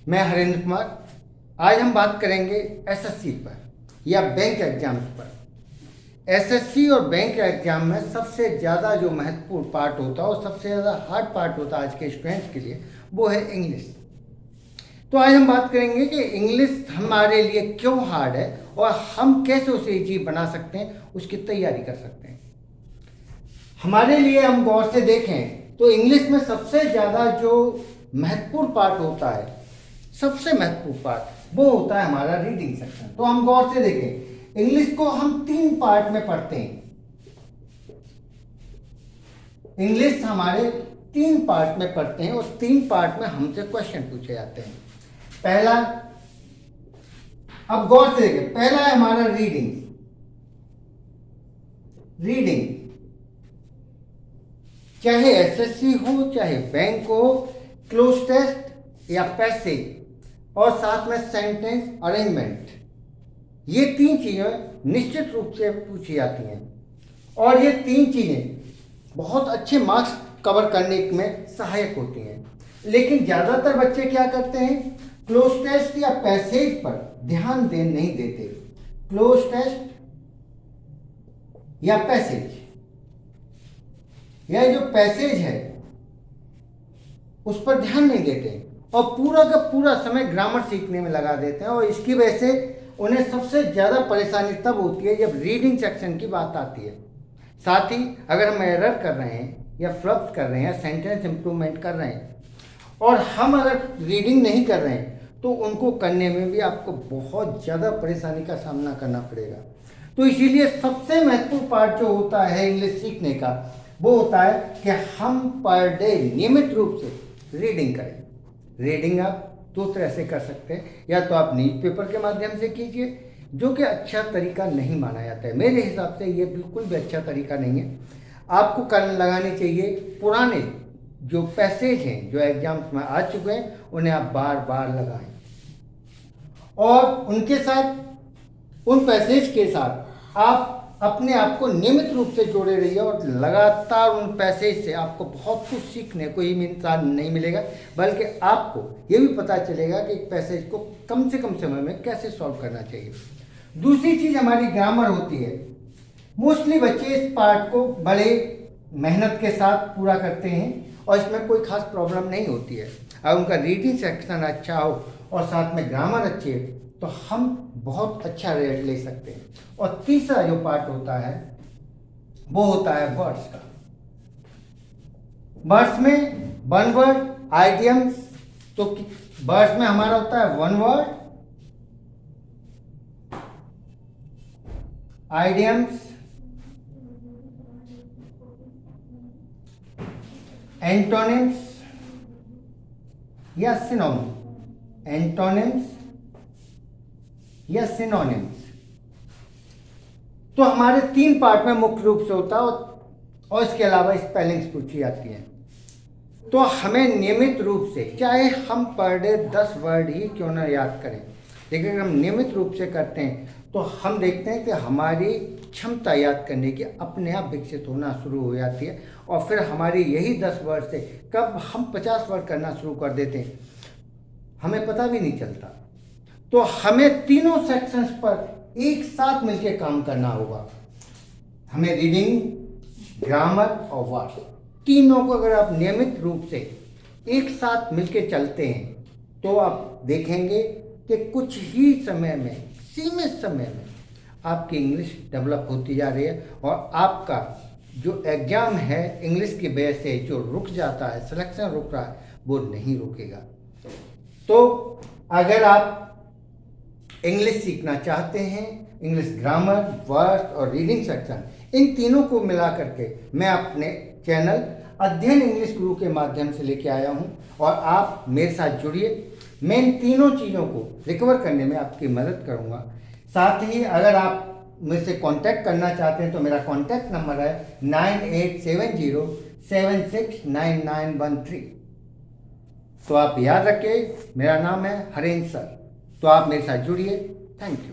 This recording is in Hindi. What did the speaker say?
मैं हरेंद्र कुमार। आज हम बात करेंगे एसएससी पर या बैंक एग्जाम्स पर। एसएससी और बैंक एग्जाम में सबसे ज़्यादा जो महत्वपूर्ण पार्ट होता है और सबसे ज़्यादा हार्ड पार्ट होता है आज के स्टूडेंट्स के लिए, वो है इंग्लिश। तो आज हम बात करेंगे कि इंग्लिश हमारे लिए क्यों हार्ड है और हम कैसे उसे इजी बना सकते हैं, उसकी तैयारी कर सकते हैं। हमारे लिए हम गौर से देखें तो इंग्लिश में सबसे ज़्यादा जो महत्वपूर्ण पार्ट होता है, सबसे महत्वपूर्ण पार्ट वो होता है हमारा रीडिंग सेक्शन। तो हम गौर से देखें, इंग्लिश को हम 3 पार्ट में पढ़ते हैं। इंग्लिश हमारे 3 पार्ट में पढ़ते हैं और 3 पार्ट में हमसे क्वेश्चन पूछे जाते हैं। पहला, अब गौर से देखें, पहला है हमारा रीडिंग। चाहे एसएससी हो, चाहे बैंक हो, क्लोज टेस्ट या पैसेज, और साथ में सेंटेंस अरेंजमेंट, ये 3 चीज़ें निश्चित रूप से पूछी जाती हैं और ये 3 चीज़ें बहुत अच्छे मार्क्स कवर करने में सहायक होती हैं। लेकिन ज़्यादातर बच्चे क्या करते हैं, क्लोज टेस्ट या पैसेज पर ध्यान नहीं देते। क्लोज टेस्ट या पैसेज, यह जो पैसेज है उस पर ध्यान नहीं देते और पूरा का पूरा समय ग्रामर सीखने में लगा देते हैं और इसकी वजह से उन्हें सबसे ज़्यादा परेशानी तब होती है जब रीडिंग सेक्शन की बात आती है। साथ ही अगर हम एरर कर रहे हैं या फ्लप्स कर रहे हैं, सेंटेंस इंप्रूवमेंट कर रहे हैं और हम अगर रीडिंग नहीं कर रहे हैं तो उनको करने में भी आपको बहुत ज़्यादा परेशानी का सामना करना पड़ेगा। तो इसीलिए सबसे महत्वपूर्ण पार्ट जो होता है इंग्लिश सीखने का, वो होता है कि हम पर डे नियमित रूप से रीडिंग करें। रीडिंग आप 2 तरह से कर सकते हैं, या तो आप न्यूज़पेपर के माध्यम से कीजिए, जो कि अच्छा तरीका नहीं माना जाता है। मेरे हिसाब से ये बिल्कुल भी अच्छा तरीका नहीं है। आपको लगानी चाहिए पुराने जो पैसेज हैं जो एग्जाम्स में आ चुके हैं, उन्हें आप बार बार लगाएं और उनके साथ, उन पैसेज के साथ आप अपने आप को नियमित रूप से जोड़े रहिए और लगातार उन पैसेज से आपको बहुत कुछ सीखने को ही नहीं मिलेगा, बल्कि आपको ये भी पता चलेगा कि एक पैसेज को कम से कम समय में कैसे सॉल्व करना चाहिए। दूसरी चीज़ हमारी ग्रामर होती है। मोस्टली बच्चे इस पार्ट को बड़े मेहनत के साथ पूरा करते हैं और इसमें कोई खास प्रॉब्लम नहीं होती है। अगर उनका रीडिंग सेक्शन अच्छा हो और साथ में ग्रामर अच्छी है तो हम बहुत अच्छा रिजल्ट ले सकते हैं। और तीसरा जो पार्ट होता है वो होता है वर्ड्स का। वर्ड्स में 1 वर्ड, आइडियम्स। तो वर्ड्स में हमारा होता है 1 वर्ड, आइडियम्स, एंटोनिम्स या सिनोनिम। एंटोनिम्स या सिनोनिम्स तो हमारे 3 पार्ट में मुख्य रूप से होता है और इसके अलावा स्पेलिंग्स पूछी जाती हैं। तो हमें नियमित रूप से, चाहे हम पर डे 10 वर्ड ही क्यों ना याद करें, लेकिन अगर हम नियमित रूप से करते हैं तो हम देखते हैं कि हमारी क्षमता याद करने की अपने आप विकसित होना शुरू हो जाती है और फिर हमारी यही 10 वर्ड से कब हम 50 वर्ड करना शुरू कर देते हैं हमें पता भी नहीं चलता। तो हमें तीनों सेक्शंस पर एक साथ मिलकर काम करना होगा। हमें रीडिंग, ग्रामर और वर्ड्स, तीनों को अगर आप नियमित रूप से एक साथ मिलकर चलते हैं तो आप देखेंगे कि कुछ ही समय में, सीमित समय में आपकी इंग्लिश डेवलप होती जा रही है और आपका जो एग्ज़ाम है इंग्लिश की वजह से जो रुक जाता है, सिलेक्शन रुक रहा है, वो नहीं रुकेगा। तो अगर आप इंग्लिश सीखना चाहते हैं, इंग्लिश ग्रामर, वर्ड्स और रीडिंग सेक्शन, इन तीनों को मिला करके मैं अपने चैनल अध्ययन इंग्लिश गुरु के माध्यम से लेके आया हूं और आप मेरे साथ जुड़िए। मैं इन तीनों चीज़ों को रिकवर करने में आपकी मदद करूंगा। साथ ही अगर आप मुझसे कांटेक्ट करना चाहते हैं तो मेरा कांटेक्ट नंबर है 9870769913। तो आप याद रखिए, मेरा नाम है हरेंद्र सर। तो आप मेरे साथ जुड़िए। Thank you.